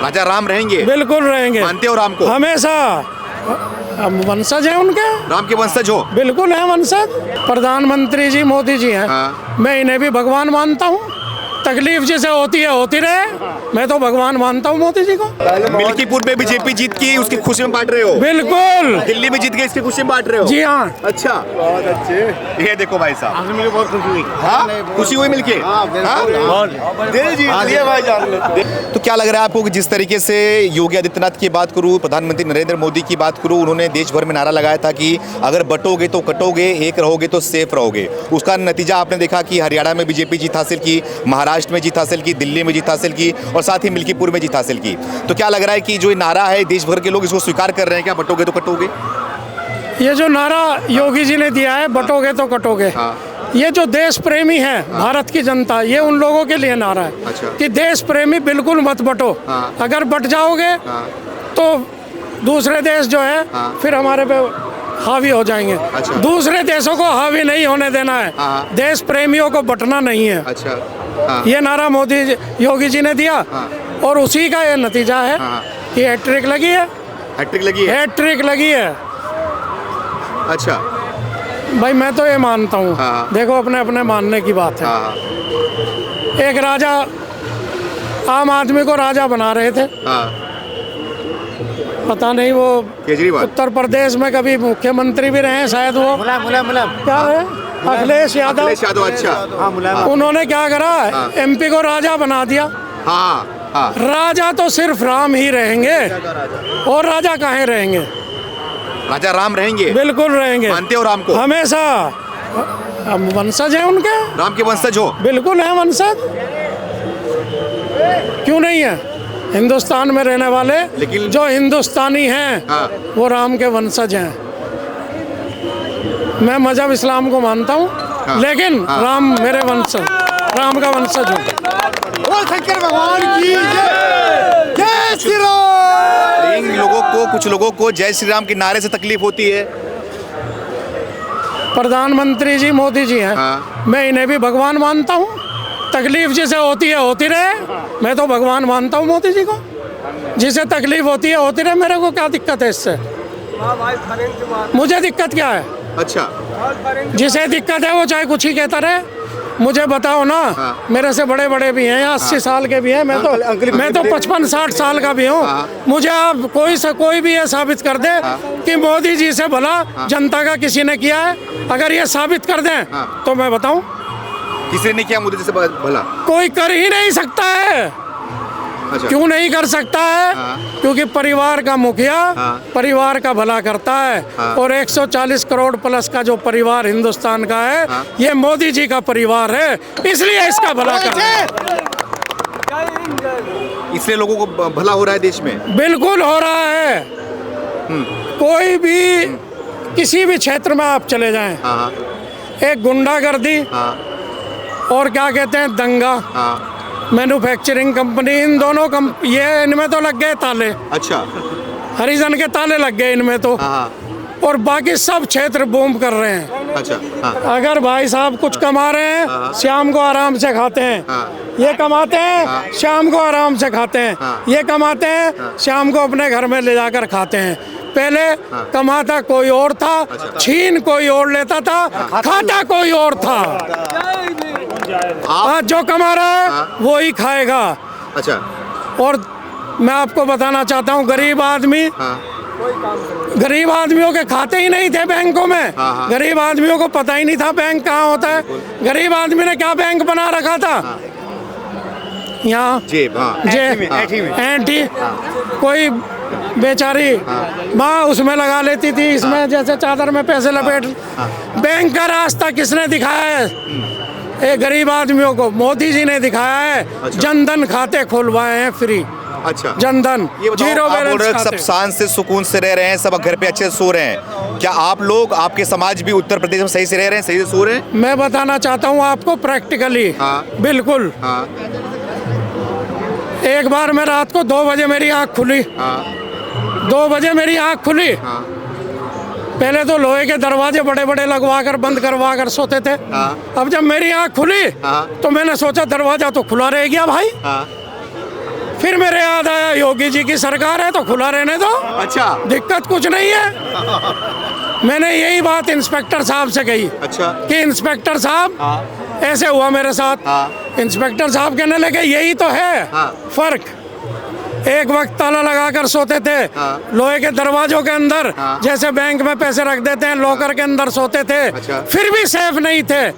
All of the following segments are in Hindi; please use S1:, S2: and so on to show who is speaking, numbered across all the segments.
S1: राजा राम रहेंगे?
S2: बिल्कुल रहेंगे।
S1: मानते हो राम को?
S2: हमेशा। हम वंशज हैं उनके।
S1: राम के वंशज हो?
S2: बिल्कुल है वंशज। प्रधानमंत्री जी मोदी जी हैं।
S1: हाँ।
S2: मैं इन्हें भी भगवान मानता हूँ। तकलीफ जिसे होती है होती रहे, मैं तो भगवान मानता हूँ मोदी जी को।
S1: मिल्कीपुर में बीजेपी जीत की उसकी खुशी में बांट रहे हो?
S2: बिल्कुल।
S1: दिल्ली में जीत गई इसकी खुशी में बांट रहे हो?
S2: जी हाँ।
S1: अच्छा, बहुत अच्छे। ये देखो भाई साहब,
S3: मुझे बहुत खुशी हुई।
S1: हाँ खुशी हुई मिलके? तो क्या लग रहा है आपको कि जिस तरीके से योगी आदित्यनाथ की बात करूं, प्रधानमंत्री नरेंद्र मोदी की बात करूं, उन्होंने देश भर में नारा लगाया था कि अगर बटोगे तो कटोगे, एक रहोगे तो सेफ रहोगे। उसका नतीजा आपने देखा कि हरियाणा में बीजेपी जीत हासिल की, महाराष्ट्र में जीत हासिल की, दिल्ली में जीत हासिल की और साथ ही मिल्कीपुर में जीत हासिल की। तो क्या लग रहा है कि जो ये नारा है देश भर के लोग इसको स्वीकार कर रहे हैं क्या, बटोगे तो कटोगे?
S2: ये जो नारा योगी जी ने दिया है, बटोगे तो कटोगे, ये जो देश प्रेमी है भारत की जनता, ये उन लोगों के लिए नारा है।
S1: अच्छा।
S2: कि देश प्रेमी बिल्कुल मत बटो। अगर बट जाओगे तो दूसरे देश जो है फिर हमारे पे हावी हो जाएंगे।
S1: अच्छा।
S2: दूसरे देशों को हावी नहीं होने देना है, देश प्रेमियों को बटना नहीं है।
S1: अच्छा।
S2: ये नारा योगी जी ने दिया और उसी का ये नतीजा है कि हैट्रिक लगी है।
S1: हैट्रिक लगी है?
S2: हैट्रिक लगी है।
S1: अच्छा
S2: भाई मैं तो ये मानता हूँ, देखो अपने अपने मानने की बात है। एक राजा आम आदमी को राजा बना रहे थे। पता नहीं वो
S1: केजरीवाल
S2: उत्तर प्रदेश में कभी मुख्यमंत्री भी रहे हैं शायद। वो क्या है, अखिलेश यादव।
S1: अच्छा।
S2: उन्होंने क्या करा, एमपी को राजा बना दिया। राजा तो सिर्फ राम ही रहेंगे, और राजा कहाँ रहेंगे?
S1: राजा राम रहेंगे?
S2: बिल्कुल रहेंगे।
S1: मानते हो राम को?
S2: हमेशा। हम वंशज हैं उनके।
S1: राम के वंशज हो?
S2: बिल्कुल है वंशज। क्यों नहीं है? हिंदुस्तान में रहने वाले
S1: लेकिन
S2: जो हिंदुस्तानी हैं वो राम के वंशज हैं। मैं मजहब इस्लाम को मानता हूँ, लेकिन राम मेरे वंशज, राम का वंशज हूँ।
S3: शंकर भगवान की जय श्री राम।
S1: इन लोगों को, कुछ लोगों को जय श्री राम के नारे से तकलीफ होती है।
S2: प्रधानमंत्री जी मोदी जी हैं। मैं इन्हें भी भगवान मानता हूँ। तकलीफ जिसे होती है होती रहे, मैं तो भगवान मानता हूँ मोदी जी को। जिसे तकलीफ होती है होती रहे, मेरे को क्या दिक्कत है इससे? मुझे दिक्कत क्या है?
S1: अच्छा।
S2: जिसे दिक्कत है वो चाहे कुछ ही कहता रहे। मुझे बताओ ना, मेरे से बड़े बड़े भी हैं, 80 साल के भी हैं, मैं तो 55-60 साल का भी हूँ। मुझे आप कोई भी ये साबित कर दे कि मोदी जी से भला जनता का किसी ने किया है। अगर ये साबित कर दें तो मैं बताऊं।
S1: किसी ने किया मोदी जी से भला? कोई
S2: कर ही नहीं सकता है।
S1: अच्छा।
S2: क्यों नहीं कर सकता है? क्योंकि परिवार का मुखिया परिवार का भला करता है। और 140 करोड़ प्लस का जो परिवार हिंदुस्तान का है, ये मोदी जी का परिवार है, इसलिए इसका भला करता है।
S1: इसलिए लोगों को भला हो रहा है देश में?
S2: बिल्कुल हो रहा है। कोई भी किसी भी क्षेत्र में आप चले जाएं, एक गुंडागर्दी और क्या कहते हैं दंगा, मैन्युफैक्चरिंग कंपनी, इन दोनों ये इनमें तो लग गए ताले।
S1: अच्छा।
S2: हरिजन के ताले लग गए इनमें तो। और बाकी सब क्षेत्र बूम कर रहे हैं।
S1: अच्छा।
S2: अगर भाई साहब कुछ कमा रहे हैं, शाम को आराम से खाते हैं। ये कमाते हैं, शाम को आराम से खाते हैं। ये कमाते हैं, शाम को अपने घर में ले जाकर खाते हैं। पहले कमाता कोई और था, छीन कोई और लेता था, खाता कोई और था। आज जो कमा रहा है वो ही खाएगा।
S1: अच्छा।
S2: और मैं आपको बताना चाहता हूँ, गरीब आदमी, गरीब आदमियों के खाते ही नहीं थे बैंकों में। गरीब आदमियों को पता ही नहीं था बैंक कहाँ होता है। गरीब आदमी ने क्या बैंक बना रखा था? यहाँ
S1: जेब
S2: एंटी कोई बेचारी माँ उसमें लगा लेती थी, इसमें जैसे चादर में पैसे लपेट। बैंक का रास्ता किसने दिखाया है? एक गरीब आदमियों को मोदी जी ने दिखाया है।
S1: अच्छा।
S2: जनधन खाते खुलवाए हैं फ्री।
S1: अच्छा।
S2: जनधन जीरो बैलेंस
S1: सब शान से सुकून से रह रहे हैं, सब घर पे अच्छे से सो रहे हैं। क्या आप लोग, आपके समाज भी उत्तर प्रदेश में सही से रह रहे हैं, सही से सो रहे हैं?
S2: मैं बताना चाहता हूँ आपको प्रैक्टिकली। बिल्कुल। एक बार मैं रात को 2 बजे मेरी आँख खुली। 2 बजे मेरी आँख खुली। पहले तो लोहे के दरवाजे बड़े बड़े लगवा कर बंद करवा कर सोते थे। अब जब मेरी आँख खुली तो मैंने सोचा दरवाजा तो खुला रह गया भाई। फिर मेरे याद आया योगी जी की सरकार है तो खुला रहने दो,
S1: अच्छा
S2: दिक्कत कुछ नहीं है। मैंने यही बात इंस्पेक्टर साहब से कही
S1: अच्छा
S2: कि इंस्पेक्टर साहब ऐसे हुआ मेरे साथ। इंस्पेक्टर साहब कहने लगे यही तो है फर्क, एक वक्त ताला लगाकर सोते थे लोहे के दरवाजों के अंदर, जैसे बैंक में पैसे रख देते हैं लॉकर के अंदर सोते थे, फिर भी सेफ नहीं थे।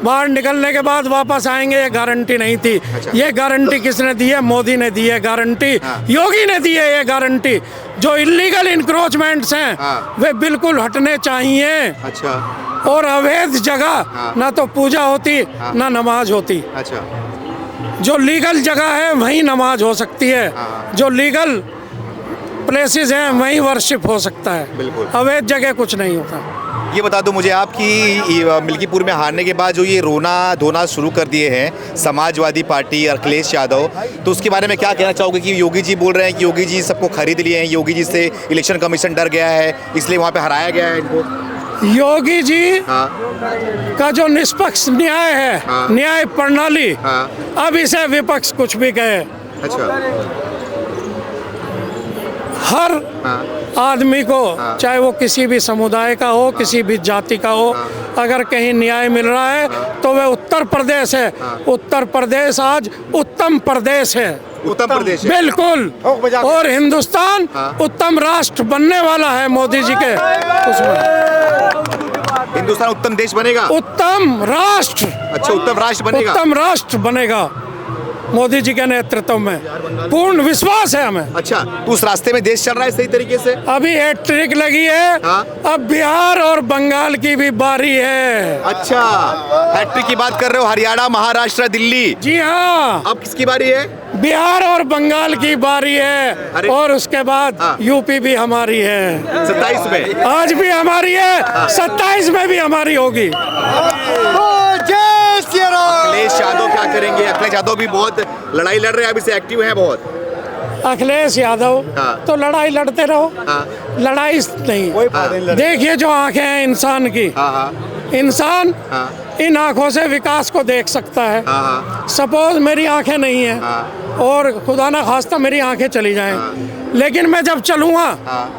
S2: बाहर निकलने के बाद वापस आएंगे ये गारंटी नहीं थी। ये गारंटी किसने दी है? मोदी ने दी है गारंटी, योगी ने दी है ये गारंटी। जो इलीगल इंक्रोचमेंट्स हैं वे बिल्कुल हटने चाहिए।
S1: अच्छा
S2: और अवैध जगह ना तो पूजा होती ना नमाज होती।
S1: अच्छा
S2: जो लीगल जगह है वहीं नमाज हो सकती है, जो लीगल प्लेसेस हैं वहीं वर्शिप हो सकता है,
S1: बिल्कुल।
S2: अवैध जगह कुछ नहीं होता।
S1: ये बता दो मुझे आपकी मिल्कीपुर में हारने के बाद जो ये रोना धोना शुरू कर दिए हैं समाजवादी पार्टी और अखिलेश यादव, तो उसके बारे में क्या कहना चाहोगे कि योगी जी बोल रहे हैं कि योगी जी सबको खरीद लिए हैं, योगी जी से इलेक्शन कमीशन डर गया है इसलिए वहाँ पे हराया गया है इनको?
S2: योगी जी का जो निष्पक्ष न्याय है, न्याय प्रणाली, अब इसे विपक्ष कुछ भी कहे,
S1: अच्छा
S2: हर आदमी को चाहे वो किसी भी समुदाय का हो, किसी भी जाति का हो, अगर कहीं न्याय मिल रहा है तो वह उत्तर प्रदेश है। उत्तर प्रदेश आज उत्तम प्रदेश है,
S1: उत्तर प्रदेश है।
S2: बिल्कुल। और हिंदुस्तान उत्तम राष्ट्र बनने वाला है मोदी जी के उसमें।
S1: हिंदुस्तान उत्तम देश बनेगा,
S2: उत्तम राष्ट्र,
S1: अच्छा उत्तम राष्ट्र बनेगा,
S2: उत्तम राष्ट्र बनेगा मोदी जी के नेतृत्व में, पूर्ण विश्वास है हमें।
S1: अच्छा तो उस रास्ते में देश चल रहा है सही तरीके से?
S2: अभी हैट्रिक लगी है, अब बिहार और बंगाल की भी बारी है।
S1: अच्छा हैट्रिक की बात कर रहे हो, हरियाणा महाराष्ट्र दिल्ली?
S2: जी हाँ,
S1: अब किसकी बारी है?
S2: बिहार और बंगाल की बारी है।
S1: अरे।
S2: और उसके बाद यूपी भी हमारी है,
S1: 27 में
S2: आज भी हमारी है, 27 में भी हमारी होगी।
S1: अखिलेश यादव क्या करेंगे? अखिलेश यादव भी बहुत लड़ाई लड़ रहे हैं, अभी से एक्टिव हैं बहुत।
S2: अखिलेश यादव तो लड़ाई लड़ते रहो, लड़ाई नहीं। देखिए जो आंखें हैं इंसान की, इंसान इन आंखों से विकास को देख सकता है। सपोज मेरी आंखें नहीं है और खुदा ना खास्ता मेरी आंखें चली जाएं, लेकिन मैं जब चलूँगा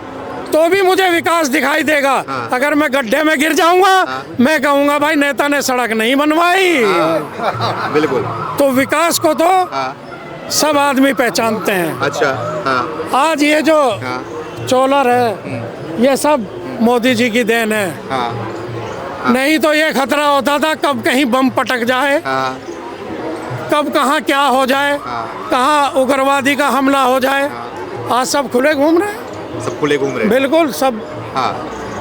S2: तो भी मुझे विकास दिखाई देगा। अगर मैं गड्ढे में गिर जाऊंगा मैं कहूँगा भाई नेता ने सड़क नहीं बनवाई।
S1: बिल्कुल।
S2: तो विकास को तो सब आदमी पहचानते हैं।
S1: अच्छा
S2: आज ये जो चोलर है ये सब मोदी जी की देन है। नहीं तो ये खतरा होता था कब कहीं बम पटक जाए, कब कहाँ क्या हो जाए, कहाँ उग्रवादी का हमला हो जाए। आज सब खुले घूम रहे हैं,
S1: सब खुले घूम रहे हैं,
S2: बिल्कुल सब।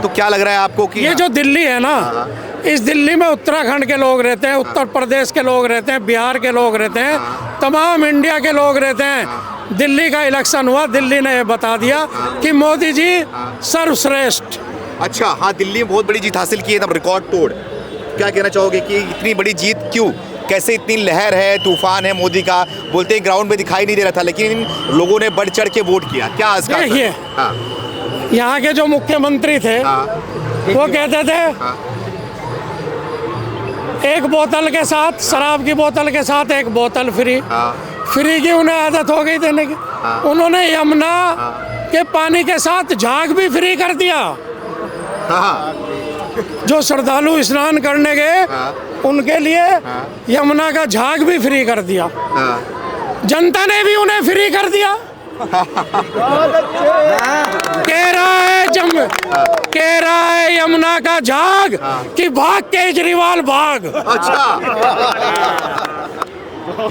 S1: तो क्या लग रहा है आपको कि
S2: ये जो दिल्ली है ना, इस दिल्ली में उत्तराखंड के लोग रहते हैं, उत्तर प्रदेश के लोग रहते हैं, बिहार के लोग रहते हैं, तमाम इंडिया के लोग रहते हैं। दिल्ली का इलेक्शन हुआ, दिल्ली ने ये बता दिया कि मोदी जी सर्वश्रेष्ठ।
S1: अच्छा हाँ, दिल्ली में बहुत बड़ी जीत हासिल की है, एकदम रिकॉर्ड तोड़। क्या कहना चाहोगे कि इतनी बड़ी जीत क्यों, कैसे इतनी लहर है, तूफान है मोदी का? बोलते हैं ग्राउंड में दिखाई नहीं दे रहा था, लेकिन लोगों ने बढ़ चढ़ के वोट किया। क्या
S2: देखिए यहाँ के जो मुख्यमंत्री थे वो कहते थे एक बोतल के साथ, शराब की बोतल के साथ एक बोतल फ्री। फ्री की उन्हें आदत हो गई देने की। उन्होंने यमुना के पानी के साथ झाग भी फ्री कर दिया। जो श्रद्धालु स्नान करने गए उनके लिए यमुना का झाग भी फ्री कर दिया। जनता ने भी उन्हें फ्री कर दिया। कह रहा है यमुना का झाग कि भाग केजरीवाल भाग।
S1: अच्छा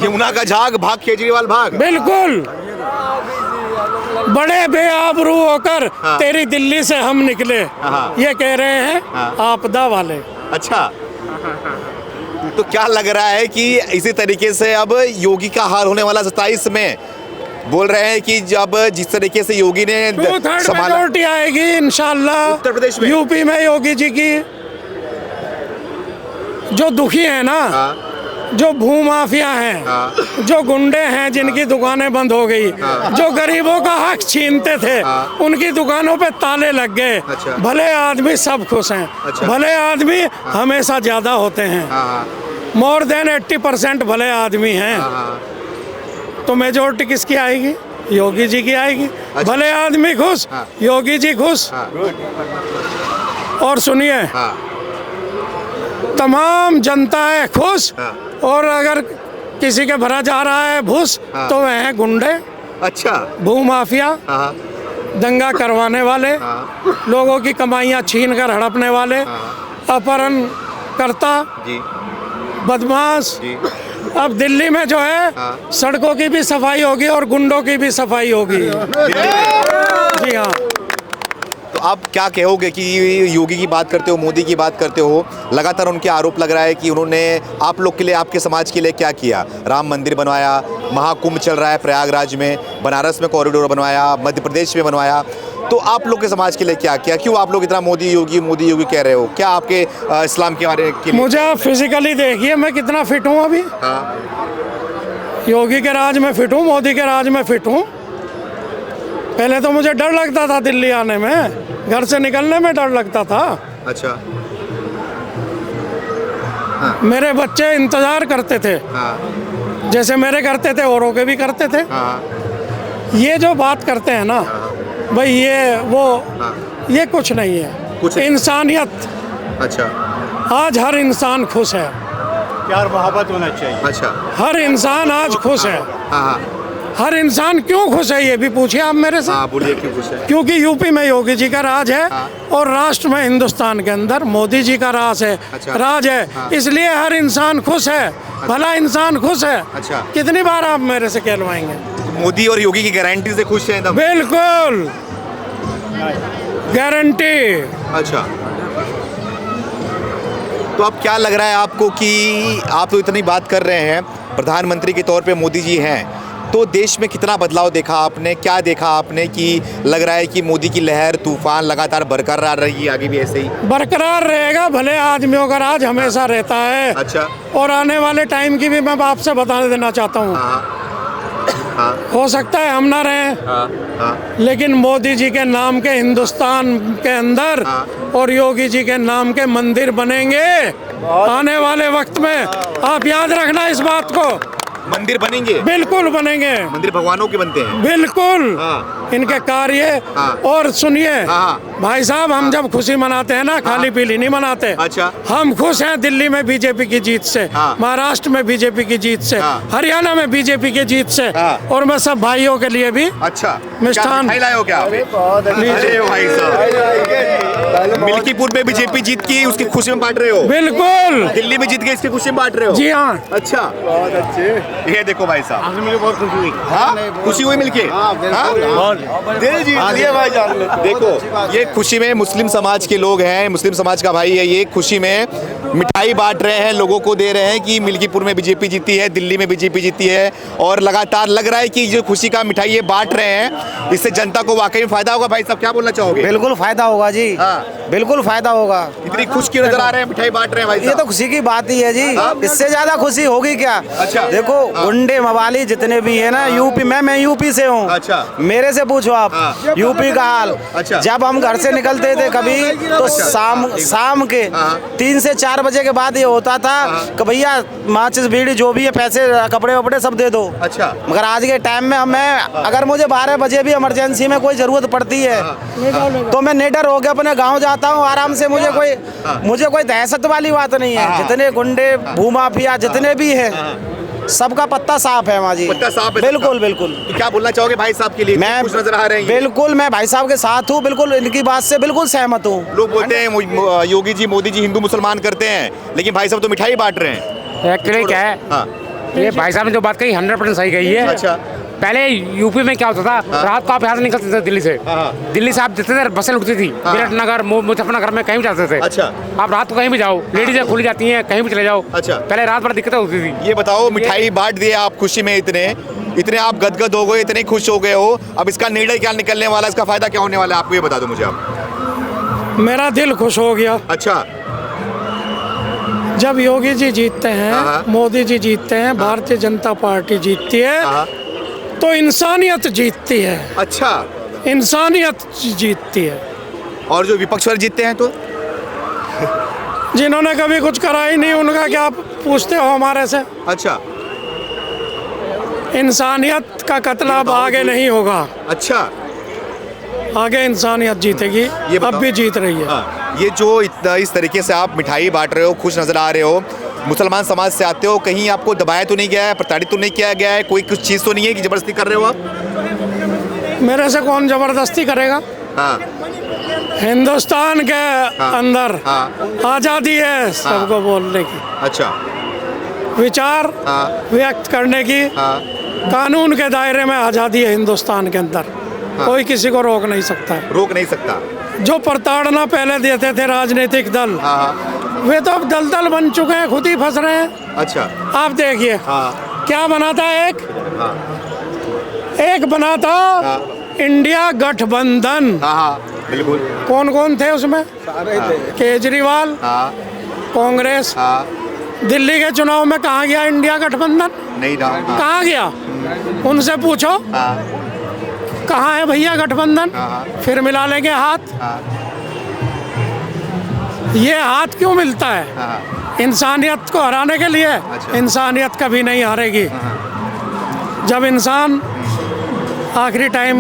S1: यमुना का झाग भाग केजरीवाल भाग,
S2: बिल्कुल। बड़े बेआबरू होकर तेरी दिल्ली से हम निकले, ये कह रहे हैं आपदा वाले।
S1: अच्छा तो क्या लग रहा है कि इसी तरीके से अब योगी का हार होने वाला 27 में? बोल रहे हैं कि जब जिस तरीके से योगी ने
S2: मेजॉरिटी आएगी इंशाल्लाह
S1: उत्तर प्रदेश में,
S2: यूपी में योगी जी की। जो दुखी है ना, जो भूमाफिया हैं, जो गुंडे हैं जिनकी दुकानें बंद हो गई, जो गरीबों का हक छीनते थे उनकी दुकानों पे ताले लग गए। भले आदमी सब खुश हैं। भले आदमी हमेशा ज्यादा होते हैं, मोर देन 80% भले आदमी हैं। तो मेजोरिटी किसकी आएगी? योगी जी की आएगी।
S1: अच्छा।
S2: भले आदमी खुश,
S1: हाँ।
S2: योगी जी खुश।
S1: हाँ।
S2: और सुनिए,
S1: हाँ।
S2: तमाम जनता है खुश।
S1: हाँ।
S2: और अगर किसी के भरा जा रहा है भूस,
S1: हाँ।
S2: तो वह है गुंडे,
S1: अच्छा।
S2: भूमाफिया,
S1: हाँ।
S2: दंगा करवाने वाले,
S1: हाँ।
S2: लोगों की कमाइयाँ छीन कर हड़पने वाले, अपहरण करता,
S1: जी
S2: बदमाश।
S1: जी।
S2: अब दिल्ली में जो है
S1: हाँ।
S2: सड़कों की भी सफाई होगी और गुंडों की भी सफाई होगी। जी हाँ।
S1: तो आप क्या कहोगे कि योगी की बात करते हो, मोदी की बात करते हो, लगातार उनके आरोप लग रहा है कि उन्होंने आप लोग के लिए, आपके समाज के लिए क्या किया? राम मंदिर बनवाया, महाकुंभ चल रहा है प्रयागराज में, बनारस में कॉरिडोर बनवाया, मध्य प्रदेश में बनवाया, तो आप लोग के समाज के लिए क्या किया? क्यों आप लोग इतना मोदी योगी कह रहे हो? क्या आपके इस्लाम के बारे के लिए?
S2: मुझे आप फिजिकली देखिए मैं कितना फिट हूँ अभी।
S1: हाँ।
S2: योगी के राज में फिट हूँ, मोदी के राज में फिट हूँ। पहले तो मुझे डर लगता था दिल्ली आने में, घर से निकलने में डर लगता था।
S1: अच्छा।
S2: मेरे बच्चे इंतजार करते थे,
S1: हाँ।
S2: जैसे मेरे करते थे औरों के भी करते थे।
S1: हाँ।
S2: ये जो बात करते हैं ना भाई, ये वो,
S1: हाँ।
S2: ये कुछ नहीं है,
S1: कुछ
S2: इंसानियत।
S1: अच्छा।
S2: आज हर इंसान खुश है,
S3: प्यार मोहब्बत होना चाहिए।
S1: अच्छा।
S2: हर इंसान आज खुश है।
S1: हाँ। हाँ।
S2: हर इंसान क्यों खुश है ये भी पूछिए आप मेरे से।
S1: हाँ, बोलिए क्यों खुश है?
S2: क्योंकि यूपी में योगी जी का राज है।
S1: हाँ।
S2: और राष्ट्र में, हिंदुस्तान के अंदर मोदी जी का राज है।
S1: अच्छा।
S2: राज है।
S1: हाँ।
S2: इसलिए हर इंसान खुश है, भला इंसान खुश है।
S1: अच्छा।
S2: कितनी बार आप मेरे से कहलवाएंगे?
S1: मोदी और योगी की गारंटी से खुश हैं एकदम?
S2: बिल्कुल गारंटी।
S1: अच्छा। तो अब क्या लग रहा है आपको कि आप तो इतनी बात कर रहे हैं, प्रधानमंत्री के तौर पे मोदी जी हैं, तो देश में कितना बदलाव देखा आपने? क्या देखा आपने कि लग रहा है कि मोदी की लहर, तूफान लगातार बरकरार रहेगी, आगे भी ऐसे ही?
S2: बरकरार रहेगा, भले आदमियों का राज हमेशा रहता है।
S1: अच्छा।
S2: और आने वाले टाइम की भी मैं आपसे बता देना चाहता हूँ।
S1: हाँ। हाँ।
S2: हो सकता है हम ना रहें,
S1: हाँ। हाँ।
S2: लेकिन मोदी जी के नाम के हिंदुस्तान के अंदर
S1: हाँ।
S2: और योगी जी के नाम के मंदिर बनेंगे आने वाले वक्त में। आप याद रखना इस बात को।
S1: मंदिर बनेंगे?
S2: बिल्कुल बनेंगे।
S1: मंदिर भगवानों के बनते हैं?
S2: बिल्कुल।
S1: हाँ।
S2: इनके कार्य।
S1: हाँ।
S2: और सुनिए
S1: हाँ।
S2: भाई साहब, हम जब खुशी मनाते हैं ना, खाली पीली नहीं मनाते।
S1: अच्छा।
S2: हम खुश हैं दिल्ली में बीजेपी की जीत से,
S1: हाँ।
S2: महाराष्ट्र में बीजेपी की जीत से,
S1: हाँ।
S2: हरियाणा में बीजेपी की जीत से।
S1: हाँ।
S2: और मैं सब भाइयों के लिए भी
S1: अच्छा।
S2: मिष्ठान-
S1: क्या मिठाई लाए हो क्या आप? अरे भाई साहब, मिल्कीपुर में बीजेपी जीत की, उसकी खुशी में बांट रहे हो?
S2: बिल्कुल।
S1: दिल्ली में जीत गए, इसकी खुशी में बांट रहे हो?
S2: जी हाँ।
S1: अच्छा।
S3: बहुत अच्छे।
S1: ये देखो भाई साहब।
S3: आपसे मुझे बहुत खुशी हुई।
S1: हाँ, खुशी हुई मिलके?
S3: हाँ, बिल्कुल।
S1: दिल जीत लिए भाईजान ने। देखो, ये खुशी में मुस्लिम समाज के लोग हैं, मुस्लिम समाज का भाई है, ये खुशी में मिठाई बांट रहे हैं, लोगों को दे रहे हैं कि मिल्कीपुर में बीजेपी जीती है, दिल्ली में बीजेपी जीती है। और लगातार लग रहा है कि जो खुशी का मिठाई ये बांट रहे हैं, इससे जनता को वाकई में फायदा होगा। भाई साहब, क्या बोलना चाहोगे?
S4: बिल्कुल फायदा होगा जी।
S1: हाँ।
S4: बिल्कुल फायदा होगा।
S1: इतनी खुश क्यों नजर आ रहे हैं, मिठाई बांट रहे हैं भाई
S4: ये
S1: साहब?
S4: तो खुशी की बात ही है जी।
S1: हाँ।
S4: इससे ज्यादा खुशी होगी क्या?
S1: अच्छा।
S4: देखो,
S1: हाँ।
S4: गुंडे मवाली जितने भी है ना यूपी में, मैं यूपी से हूँ।
S1: अच्छा।
S4: मेरे से पूछो आप
S1: हाँ।
S4: यूपी का हाल।
S1: अच्छा।
S4: जब हम घर से निकलते थे कभी तो शाम के
S1: हाँ।
S4: 3 से 4 बजे के बाद ये होता था कि भैया माचिस बीड़ी जो भी है, पैसे कपड़े वपड़े सब दे दो।
S1: अच्छा।
S4: मगर आज के टाइम में हमें, अगर मुझे 12 बजे भी इमरजेंसी में कोई जरूरत पड़ती है तो मैं निडर हो गया अपने गांव जाता हूँ आराम से। मुझे कोई दहशत वाली बात नहीं है। जितने गुंडे, भूमाफिया जितने भी हैं, सबका पत्ता साफ है वहाँ जी।
S1: पत्ता साफ है
S4: बिल्कुल
S1: सबका।
S4: बिल्कुल।
S1: तो क्या बोलना चाहोगे भाई साहब के लिए?
S4: मैं
S1: खुश नजर आ रहे हैं ये।
S4: बिल्कुल, मैं भाई साहब के साथ हूँ। बिल्कुल, इनकी बात से बिल्कुल सहमत हूँ।
S1: लोग बोलते हैं योगी जी, मोदी जी हिंदू मुसलमान करते हैं, लेकिन भाई साहब तो मिठाई बांट रहे हैं।
S5: एक्चुअली क्या है,
S1: हाँ।
S5: ये भाई साहब ने जो बात कही 100% सही कही है।
S1: अच्छा।
S5: पहले यूपी में क्या होता था, रात को आप यहाँ से निकलते थे दिल्ली से,
S1: हाँ।
S5: दिल्ली से आप जितने देर बसें उठती थी, मेरठ नगर, मुजफ्फरनगर में कहीं भी जाते थे।
S1: अच्छा।
S5: आप रात को कहीं भी जाओ, लेडीजें खुली जाती हैं, कहीं भी चले जाओ।
S1: अच्छा।
S5: पहले रात भर दिक्कतें होती थी।
S1: ये बताओ, मिठाई बांट दिए आप खुशी में, इतने आप गदगद हो गए, इतने खुश हो गए हो, अब इसका निर्णय क्या निकलने वाला है, इसका फायदा क्या होने वाला है आपको, ये बता दो मुझे आप।
S2: मेरा दिल खुश हो गया
S1: अच्छा।
S2: जब योगी जी जीतते
S1: हाँ।
S2: हैं, मोदी जी जीतते हैं, भारतीय जनता पार्टी जीतती है,
S1: हाँ।
S2: तो इंसानियत जीतती है।
S1: अच्छा।
S2: इंसानियत जीतती है।
S1: और जो विपक्ष वाले जीतते हैं तो?
S2: जिन्होंने कभी कुछ करा ही नहीं, उनका क्या पूछते हो हमारे से?
S1: अच्छा।
S2: इंसानियत का कत्ल अब आगे नहीं होगा,
S1: अच्छा,
S2: आगे इंसानियत जीतेगी, अब भी जीत रही है।
S1: हाँ, ये जो इस तरीके से आप मिठाई बांट रहे हो, खुश नजर आ रहे हो, मुसलमान समाज से आते हो, कहीं आपको दबाया तो नहीं गया है, प्रताड़ित तो नहीं किया गया है, कोई कुछ चीज़ तो नहीं है कि जबरदस्ती कर रहे हो आप?
S2: मेरे से कौन जबरदस्ती करेगा?
S1: हाँ,
S2: हिंदुस्तान के अंदर
S1: हाँ,
S2: आज़ादी है सबको बोलने की,
S1: अच्छा,
S2: विचार
S1: हाँ,
S2: व्यक्त करने की,
S1: हाँ,
S2: कानून के दायरे में आज़ादी है हिंदुस्तान के अंदर, कोई किसी को रोक नहीं सकता है।
S1: रोक नहीं सकता।
S2: जो प्रताड़ना पहले देते थे राजनीतिक दल,
S1: हाँ,
S2: वे तो अब दलदल बन चुके हैं, खुद ही फंस रहे हैं।
S1: अच्छा,
S2: आप देखिए
S1: हाँ,
S2: क्या बना था,
S1: हाँ,
S2: एक बना था
S1: हाँ,
S2: इंडिया गठबंधन।
S1: हाँ, हाँ, बिल्कुल,
S2: कौन कौन थे उसमें? केजरीवाल,
S1: हाँ,
S2: कांग्रेस।
S1: हाँ,
S2: दिल्ली के चुनाव में कहाँ गया इंडिया गठबंधन?
S1: नहीं था, हाँ,
S2: कहाँ गया? उनसे पूछो
S1: हाँ,
S2: कहाँ है भैया गठबंधन?
S1: हाँ,
S2: फिर मिला लेंगे हाथ।
S1: हाँ,
S2: ये हाथ क्यों मिलता है?
S1: हाँ,
S2: इंसानियत को हराने के लिए।
S1: अच्छा।
S2: इंसानियत कभी नहीं हारेगी। जब इंसान आखिरी टाइम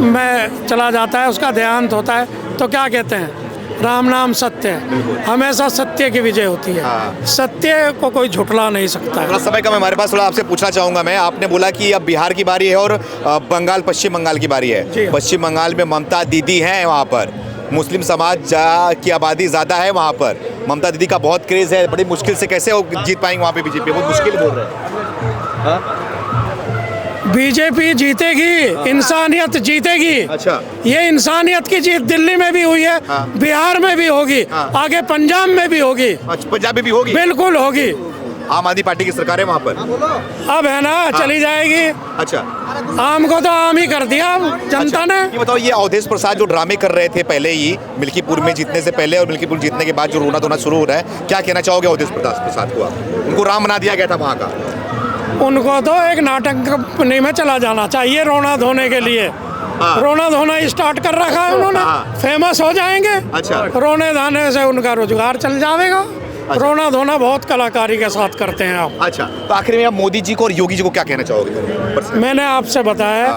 S2: में चला जाता है, उसका देहांत होता है, तो क्या कहते हैं? राम नाम सत्य है, हमेशा सत्य की विजय होती है।
S1: हाँ।
S2: सत्य को कोई झुठला नहीं सकता
S1: थोड़ा
S2: है।
S1: समय कम है हमारे पास, थोड़ा आपसे पूछना चाहूँगा मैं। आपने बोला कि अब बिहार की बारी है और बंगाल, पश्चिम बंगाल की बारी
S2: जी।
S1: है। पश्चिम बंगाल में ममता दीदी हैं, वहाँ पर मुस्लिम समाज की आबादी ज़्यादा है वहाँ पर, ममता दीदी का बहुत क्रेज़ है, बड़ी मुश्किल से कैसे वो जीत पाएंगे वहाँ पे बीजेपी? बहुत मुश्किल बोल रहे हैं।
S2: बीजेपी जीतेगी, इंसानियत जीतेगी।
S1: अच्छा,
S2: ये इंसानियत की जीत दिल्ली में भी हुई है,
S1: हाँ।
S2: बिहार में भी होगी,
S1: हाँ।
S2: आगे पंजाब में भी होगी,
S1: अच्छा, पंजाब में भी होगी,
S2: बिल्कुल होगी।
S1: आम आदमी पार्टी की सरकार है वहाँ पर।
S2: अब है ना, चली जाएगी।
S1: अच्छा,
S2: आम को तो आम ही कर दिया जनता ने।
S1: ये बताओ, ये अवधेश प्रसाद जो ड्रामे कर रहे थे पहले ही मिल्कीपुर में जीतने से पहले और मिल्कीपुर जीतने के बाद जो रोना धोना शुरू हो रहा है, क्या कहना चाहोगे अवधेश प्रसाद को आप? उनको राम बना दिया गया था वहाँ का।
S2: उनको तो एक नाटक कंपनी में चला जाना चाहिए रोना धोने के लिए।
S1: हाँ।
S2: रोना धोना स्टार्ट कर रखा है उन्होंने,
S1: हाँ।
S2: फेमस हो जाएंगे।
S1: अच्छा।
S2: रोने धाने से उनका रोजगार चल जाएगा। रोना धोना बहुत कलाकारी के साथ करते हैं आप।
S1: अच्छा, तो आखिर में आप मोदी जी को और योगी जी को क्या कहना चाहोगे?
S2: मैंने आपसे बताया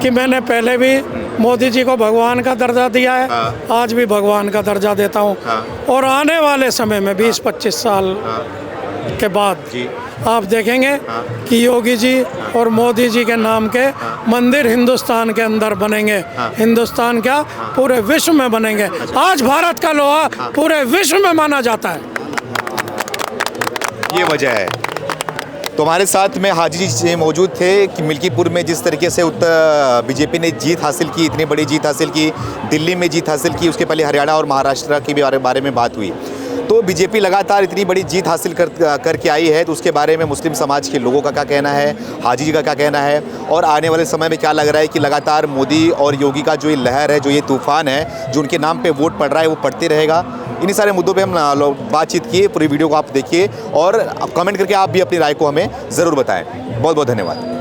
S2: कि मैंने पहले भी मोदी जी को भगवान का दर्जा दिया है,
S1: हाँ।
S2: आज भी भगवान का दर्जा देता हूँ।
S1: हाँ।
S2: और आने वाले समय में 20-25 साल के बाद
S1: जी।
S2: आप देखेंगे कि योगी जी और मोदी जी के नाम के मंदिर हिंदुस्तान के अंदर बनेंगे। हिंदुस्तान क्या, पूरे विश्व में बनेंगे। आज भारत का लोहा पूरे विश्व में माना जाता है।
S1: ये वजह है। तो हमारे साथ में हाजी जी मौजूद थे कि मिल्कीपुर में जिस तरीके से उत्तर बीजेपी ने जीत हासिल की, इतनी बड़ी जीत हासिल की, दिल्ली में जीत हासिल की, उसके पहले हरियाणा और महाराष्ट्र की भी बारे में बात हुई। तो बीजेपी लगातार इतनी बड़ी जीत हासिल करके आई है, तो उसके बारे में मुस्लिम समाज के लोगों का क्या कहना है, हाजी जी का क्या कहना है, और आने वाले समय में क्या लग रहा है कि लगातार मोदी और योगी का जो ये लहर है, जो ये तूफान है, जो उनके नाम पे वोट पड़ रहा है, वो पड़ते रहेगा। इन्हीं सारे मुद्दों पे हम बातचीत किए। पूरी वीडियो को आप देखिए और कमेंट करके आप भी अपनी राय को हमें ज़रूर बताएं। बहुत बहुत धन्यवाद।